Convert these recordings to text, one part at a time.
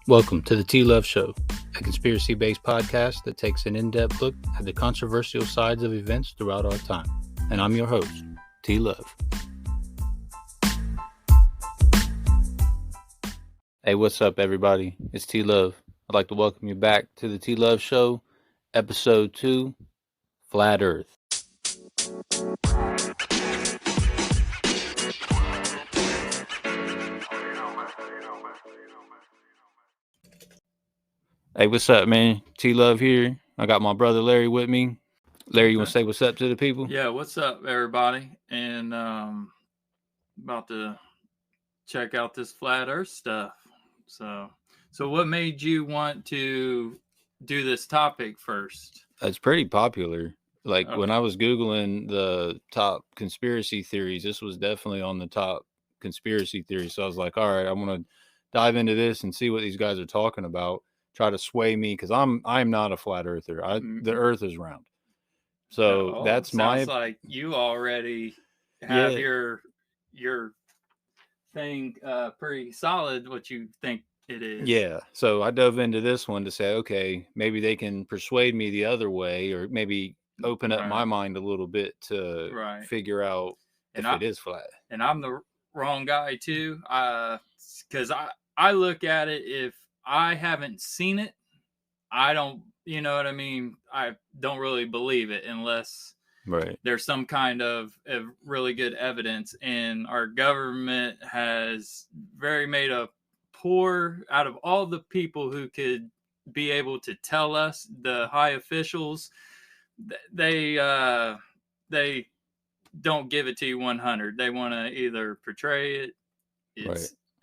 Welcome to the T-Love Show, a conspiracy-based podcast that takes an in-depth look at the controversial sides of events throughout our time. And I'm your host, T-Love. Hey, what's up, everybody? It's T-Love. I'd like to welcome you back to the T-Love Show, Episode 2, Flat Earth. Hey, what's up, man? T-Love here. I got my brother Larry with me. Larry, you want to say what's up to the people? Yeah, what's up, everybody? And about to check out this flat Earth stuff. So what made you want to do this topic first? It's pretty popular. Like when I was Googling the top conspiracy theories, this was definitely on the top conspiracy theory. So I was like, all right, I want to dive into this and see what these guys are talking about. Try to sway me because I'm not a flat earther. The Earth is round. So that's sounds like you already have your thing pretty solid. What you think it is? Yeah. So I dove into this one to say, okay, maybe they can persuade me the other way, or maybe open up my mind a little bit to figure out if it is flat. And I'm the wrong guy too, because I look at it, if I haven't seen it, I don't, you know what I mean? I don't really believe it unless there's some kind of really good evidence. And our government has made a poor, out of all the people who could be able to tell us, the high officials, they don't give it to you 100. They want to either portray it.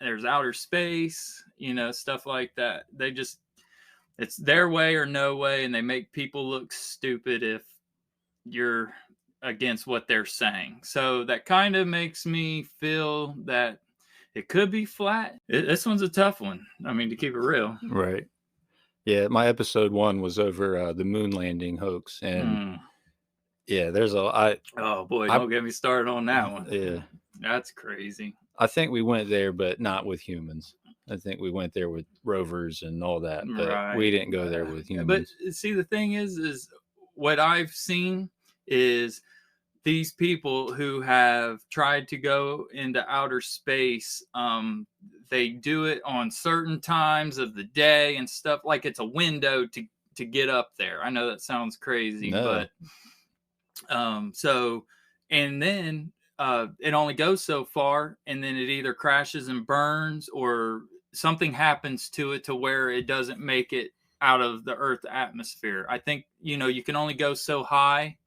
There's outer space, stuff like that. It's their way or no way, and they make people look stupid if you're against what they're saying. So that kind of makes me feel that it could be flat. This one's a tough one. I mean, to keep it real. Right. Yeah, my episode 1 was over the moon landing hoax, and yeah, there's oh boy, don't get me started on that one. Yeah, that's crazy. I think we went there, but not with humans. I think we went there with rovers and all that, but we didn't go there with humans. But see, the thing is what I've seen is these people who have tried to go into outer space, they do it on certain times of the day and stuff, like it's a window to get up there. I know that sounds crazy, but and then it only goes so far, and then it either crashes and burns or something happens to it to where it doesn't make it out of the Earth atmosphere. I think, you can only go so high,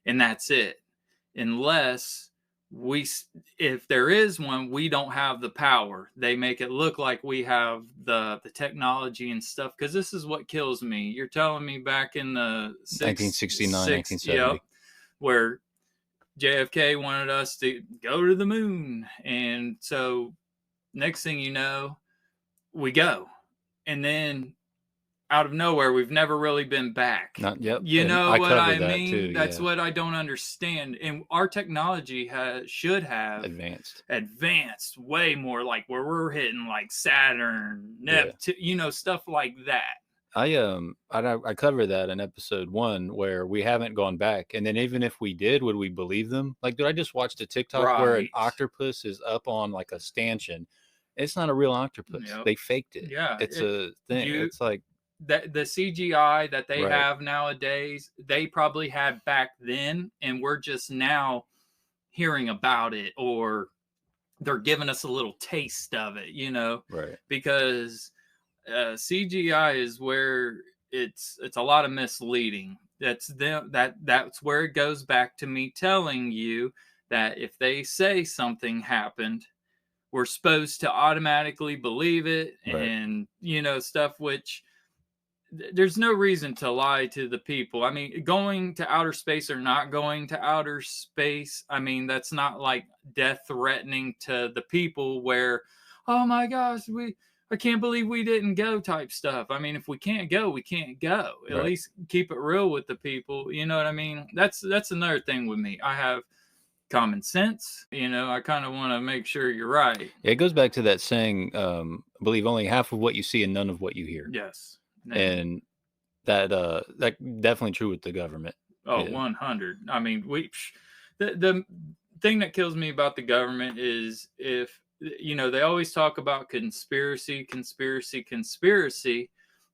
and that's it. Unless if there is one, we don't have the power. They make it look like we have the technology and stuff, because this is what kills me. You're telling me back in the 1969, 1970, where JFK wanted us to go to the moon. And so next thing you know, we go. And then out of nowhere, we've never really been back. You know what I mean? Too, That's what I don't understand. And our technology should have advanced way more, like where we're hitting like Saturn, Neptune, stuff like that. I covered that in episode 1 where we haven't gone back. And then even if we did, would we believe them? Like, did I just watch the TikTok where an octopus is up on like a stanchion? It's not a real octopus. They faked it. Yeah. It's a thing. It's like the CGI that they have nowadays, they probably had back then, and we're just now hearing about it, or they're giving us a little taste of it, because CGI is where it's a lot of misleading. That's where it goes back to me telling you that if they say something happened, we're supposed to automatically believe it, and stuff, which there's no reason to lie to the people. I mean, going to outer space or not going to outer space, I mean, that's not like death threatening to the people where, oh my gosh, I can't believe we didn't go type stuff. I mean, if we can't go, we can't go. At least keep it real with the people. You know what I mean? That's another thing with me. I have common sense. I kind of want to make sure you're right. It goes back to that saying, I believe only half of what you see and none of what you hear. Yes. And that definitely true with the government. Oh, 100. I mean, the thing that kills me about the government is if, they always talk about conspiracy,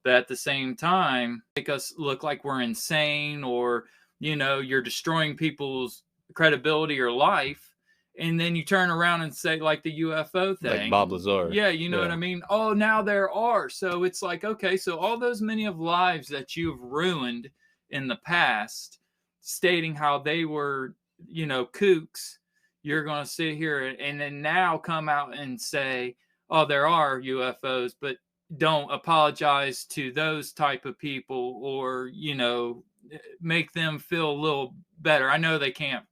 but at the same time, make us look like we're insane, or, you're destroying people's credibility or life. And then you turn around and say, like the UFO thing. Like Bob Lazar. Yeah, you know what I mean? Oh, now there are. So it's like, okay, so all those many of lives that you've ruined in the past, stating how they were, kooks, you're going to sit here and then now come out and say, oh, there are UFOs, but don't apologize to those type of people, or, make them feel a little better. I know they can't,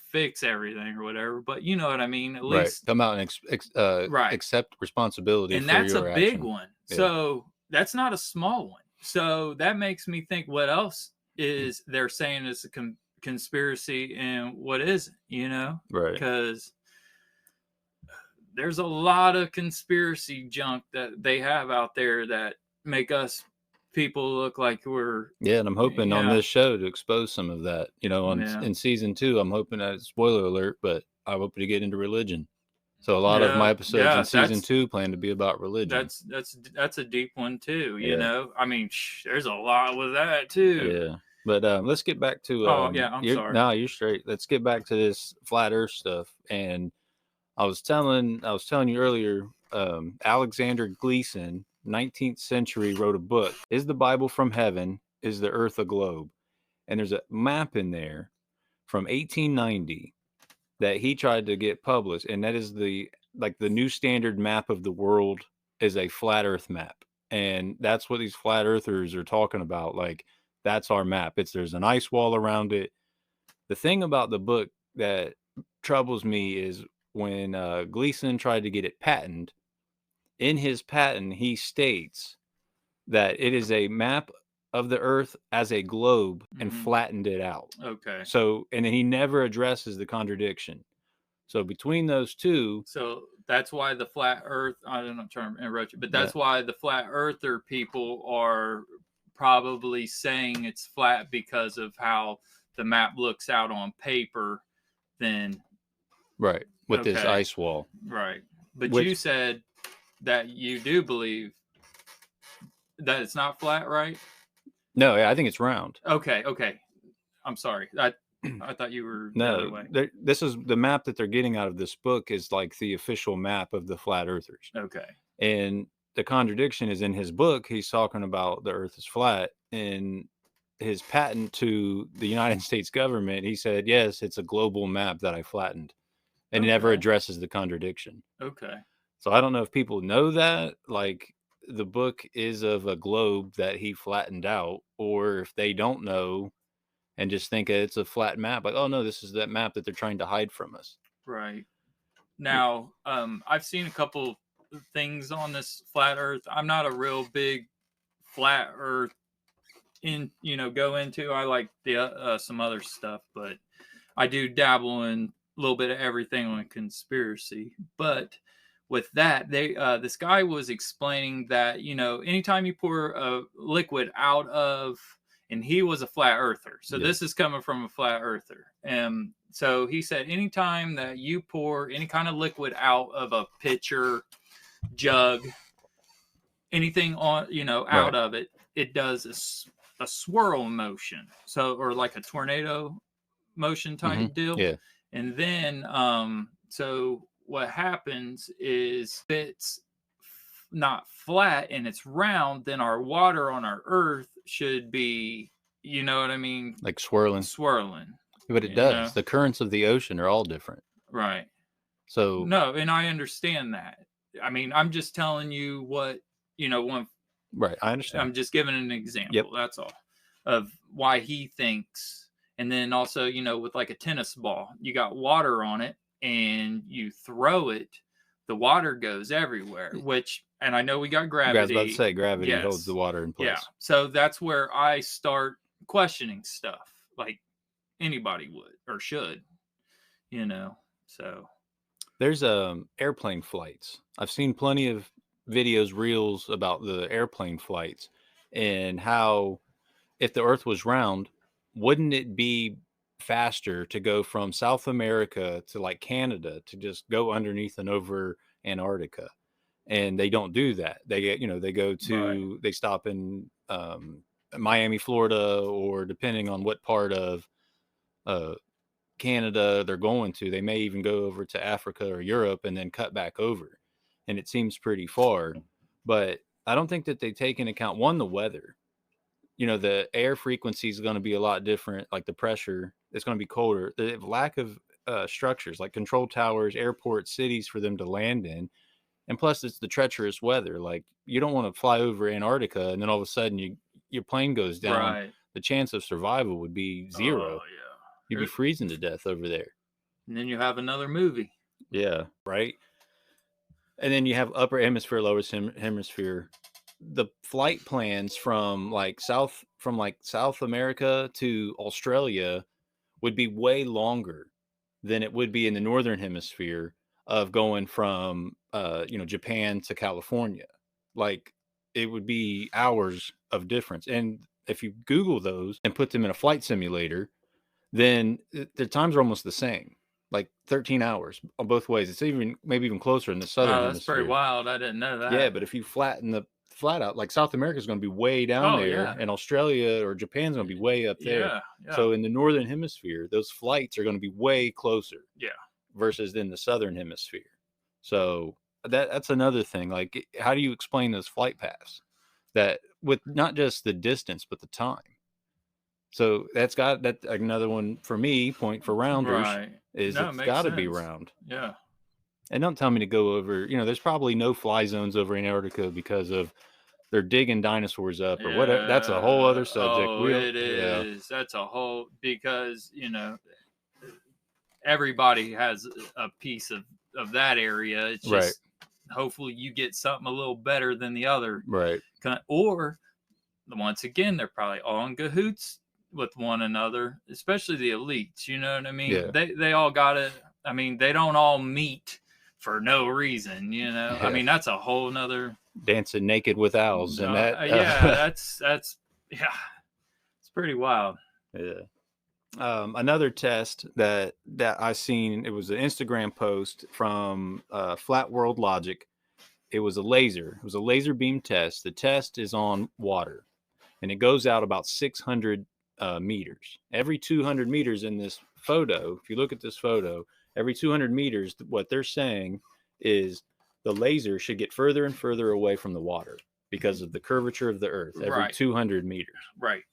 fix everything or whatever, but you know what I mean? At least come out and accept responsibility. And that's a big one. Yeah. So that's not a small one. So that makes me think, what else is they're saying is a conspiracy and what isn't, Right. Because there's a lot of conspiracy junk that they have out there that make us people look like we're... Yeah, and I'm hoping on this show to expose some of that. In season 2, I'm hoping that, spoiler alert, but I'm hoping to get into religion. So a lot of my episodes in season 2 plan to be about religion. That's a deep one too. You know, I mean, there's a lot with that too. Yeah, but let's get back to. I'm sorry. No, you're straight. Let's get back to this flat Earth stuff. And I was telling you earlier, Alexander Gleason, 19th century, wrote a book. Is the Bible from heaven? Is the Earth a globe? And there's a map in there from 1890 that he tried to get published, and that is the new standard map of the world is a flat Earth map, and that's what these flat earthers are talking about. Like, that's our map. There's an ice wall around it. The thing about the book that troubles me is when Gleason tried to get it patented. In his patent, he states that it is a map of the Earth as a globe and flattened it out. Okay. So, and then he never addresses the contradiction. So between those two. So that's why the flat Earth, I'm not trying to interrupt you, but that's why the flat earther people are probably saying it's flat, because of how the map looks out on paper then. Right. With this ice wall. Right. But you said that you do believe that it's not flat, right? No, I think it's round. Okay. I'm sorry. I thought you were the other way. This is the map that they're getting out of this book is like the official map of the flat earthers. Okay. And the contradiction is in his book. He's talking about the Earth is flat. In his patent to the United States government, he said, yes, it's a global map that I flattened. And he never addresses the contradiction. Okay. So I don't know if people know that, like, the book is of a globe that he flattened out, or if they don't know and just think it's a flat map, like, oh no, this is that map that they're trying to hide from us. Right. Now, I've seen a couple things on this flat Earth. I'm not a real big flat Earth go into. I like the some other stuff, but I do dabble in a little bit of everything on conspiracy. But with that, this guy was explaining that, anytime you pour a liquid out of, and he was a flat earther, so this is coming from a flat earther, and so he said anytime that you pour any kind of liquid out of a pitcher, jug, anything on, out of it, it does a swirl motion, so, or like a tornado motion type deal. Yeah. And then so what happens is if it's not flat and it's round, then our water on our Earth should be, you know what I mean? Like swirling. But it does. The currents of the ocean are all different. Right. So. No, and I understand that. I mean, I'm just telling you what, one. Right, I understand. I'm just giving an example, that's all, of why he thinks. And then also, with like a tennis ball, you got water on it and you throw it, the water goes everywhere, and I know we got gravity. I was about to say gravity holds the water in place. Yeah. So that's where I start questioning stuff, like anybody would or should, you know. So there's airplane flights. I've seen plenty of videos, reels about the airplane flights and how if the Earth was round, wouldn't it be faster to go from South America to like Canada to just go underneath and over Antarctica? And they don't do that. They get, they go right, to, they stop in Miami, Florida, or depending on what part of uh, Canada they're going to, they may even go over to Africa or Europe and then cut back over. And it seems pretty far, but I don't think that they take into account one, the weather. The air frequency is going to be a lot different. Like the pressure, it's going to be colder. The lack of structures like control towers, airports, cities for them to land in. And plus, it's the treacherous weather. Like you don't want to fly over Antarctica and then all of a sudden your plane goes down. right. The chance of survival would be Oh zero. You'd yeah. be freezing to death over there. And then you have another movie. Yeah, right. And then you have upper hemisphere, lower hemisphere. The flight plans from South America to Australia would be way longer than it would be in the northern hemisphere of going from Japan to California. Like it would be hours of difference. And if you Google those and put them in a flight simulator, then the times are almost the same, like 13 hours on both ways. It's maybe even closer in the southern Oh, that's pretty hemisphere. wild. I didn't know Yeah, that. but if you flatten the flat out, like South America is going to be way down Oh there, yeah. and Australia or Japan's going to be way up there. Yeah, yeah, So in the northern hemisphere, those flights are going to be way closer yeah. versus in the southern hemisphere. So that's another thing. Like, how do you explain those flight paths that with not just the distance but the time? So that's another one for me. Point for rounders Right. is No, it it's makes got to be sense. round. Yeah. And don't tell me to go over. There's probably no fly zones over Antarctica because of they're digging dinosaurs up or whatever. That's a whole Yeah. other subject. Oh, it Yeah, is. That's a whole because everybody has a piece of that area. It's right, just hopefully you get something a little better than the other. right, Or once again, they're probably all in cahoots with one another, especially the elites. You know what I mean? yeah, They all got to. I mean, they don't all meet for no reason. I yeah. mean, that's a whole nother. Dancing naked with owls and that. Yeah, that's yeah, it's pretty wild. Yeah. Another test that I seen, it was an Instagram post from Flat World Logic. It was a laser. It was a laser beam test. The test is on water, and it goes out about 600 meters. Every 200 meters in this photo, if you look at this photo, every 200 meters, what they're saying is the laser should get further and further away from the water because of the curvature of the Earth every Right. 200 meters. Right.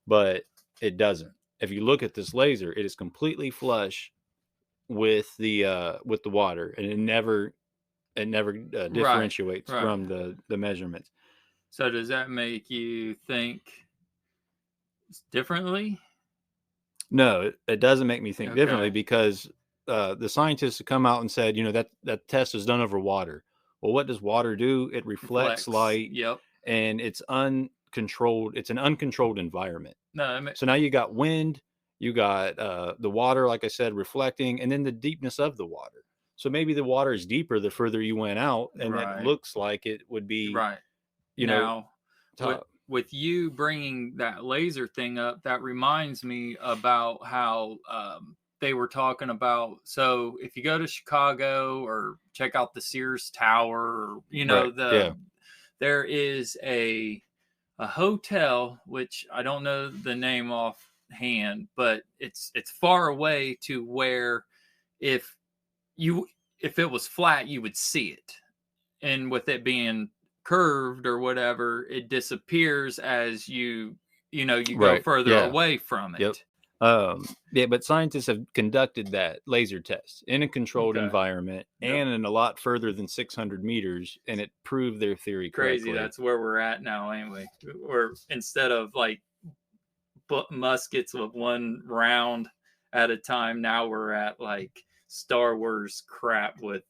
But it doesn't. If you look at this laser, it is completely flush with the water, and it never differentiates Right. from the measurements. So does that make you think differently? No, it doesn't make me think differently Okay. because the scientists have come out and said, that test is done over water. Well, what does water do? It reflects light, Yep. and it's uncontrolled. It's an uncontrolled environment. No. So now you got wind, you got the water, like I said, reflecting, and then the deepness of the water. So maybe the water is deeper the further you went out, and that Right. looks like it would be, Right. you know, Now, top. with you bringing that laser thing up, that reminds me about how they were talking about. So if you go to Chicago or check out the Sears Tower, or Right. Yeah. there is a hotel which I don't know the name offhand, but it's far away to where if it was flat, you would see it, and with it being curved or whatever, it disappears as you go Right. further Yeah. away from Yep. it. Yeah, but scientists have conducted that laser test in a controlled Okay. environment Yep. and in a lot further than 600 meters, and it proved their theory Crazy. correctly. That's where we're at now, anyway. Or instead of like muskets with one round at a time, now we're at like Star Wars crap with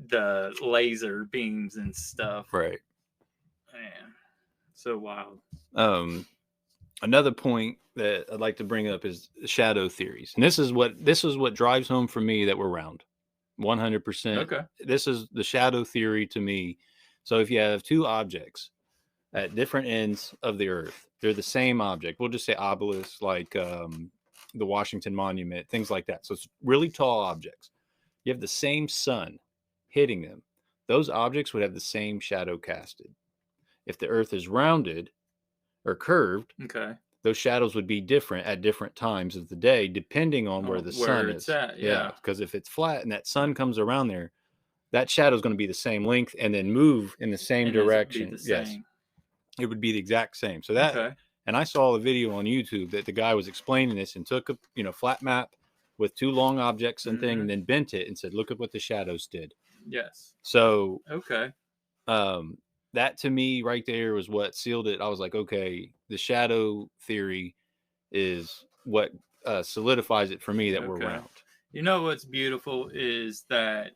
the laser beams and stuff. Right. Man, so wild. Another point that I'd like to bring up is shadow theories, and this is what drives home for me that we're round, 100%. Okay. This is the shadow theory to me. So if you have two objects at different ends of the Earth, they're the same object. We'll just say obelisks, like the Washington Monument, things like that. So it's really tall objects. You have the same sun hitting them. Those objects would have the same shadow casted. If the Earth is rounded or curved, Okay. those shadows would be different at different times of the day, depending on where the sun it's is. at. Yeah. Because if it's flat and that sun comes around there, that shadow is going to be the same length and then move in the same direction. Yes, it would be the exact same. So that, Okay. and I saw a video on YouTube that the guy was explaining this and took a flat map with two long objects and thing, and then bent it and said, "Look at what the shadows did." Yes. So okay. That to me right there was what sealed it. I was like, okay, the shadow theory is what solidifies it for me that we're round. You know what's beautiful is that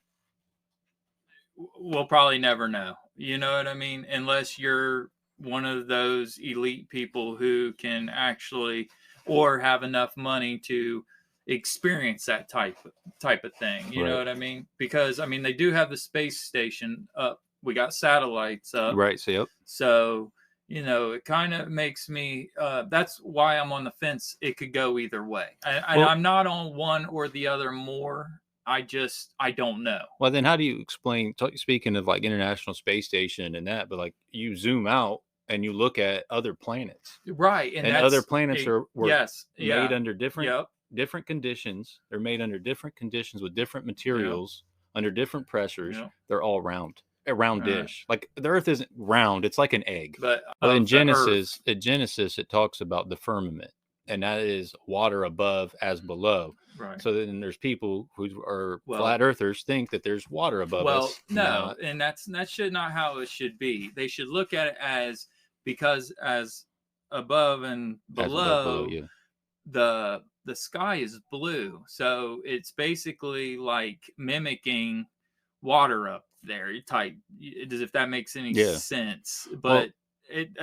we'll probably never know. You know what I mean? Unless you're one of those elite people who can actually or have enough money to experience that type of thing. You know what I mean? Because I mean they do have the space station up. We got satellites up. Right. So yep. So it kind of makes me. That's why I'm on the fence. It could go either way. I'm not on one or the other more. I don't know. Well, then how do you explain, speaking of like International Space Station and that, but like you zoom out and you look at other planets. Right. And other planets were made under different conditions. They're made under different conditions with different materials, under different pressures. They're all round. A round dish. Like the Earth isn't round, it's like an egg. But in Genesis, it talks about the firmament, and that is water above as below. Right. So then there's people who are flat earthers think that there's water above us. No, and that's not how it should be. They should look at it as, because as above and below, the sky is blue. So it's basically like mimicking water up there type, as if that makes any sense. But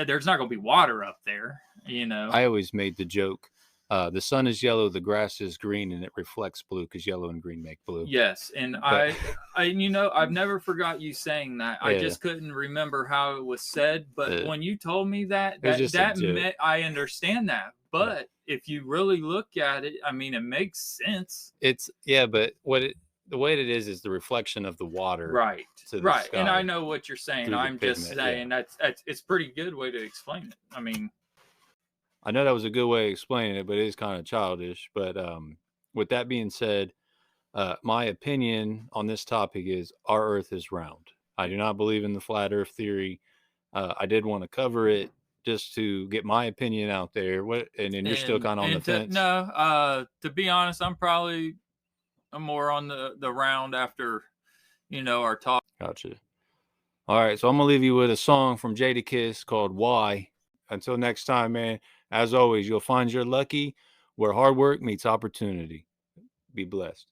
there's not going to be water up there. I always made the joke, the sun is yellow, the grass is green, and it reflects blue because yellow and green make blue. Yes, and I've never forgot you saying that. I just couldn't remember how it was said, but when you told me that meant, I understand that. But if you really look at it, I mean, it makes sense. But the way it is the reflection of the water, right? To the sky, and I know what you're saying. I'm just saying that's it's pretty good way to explain it. I mean, I know that was a good way of explaining it, but it is kind of childish. But with that being said, my opinion on this topic is our Earth is round. I do not believe in the flat Earth theory. I did want to cover it just to get my opinion out there. And then you're still kind of on the fence. No, to be honest, I'm probably more on the round after our talk. Gotcha. All right, so I'm gonna leave you with a song from Jadakiss called "Why." Until next time, man. As always, you'll find you're lucky where hard work meets opportunity. Be blessed.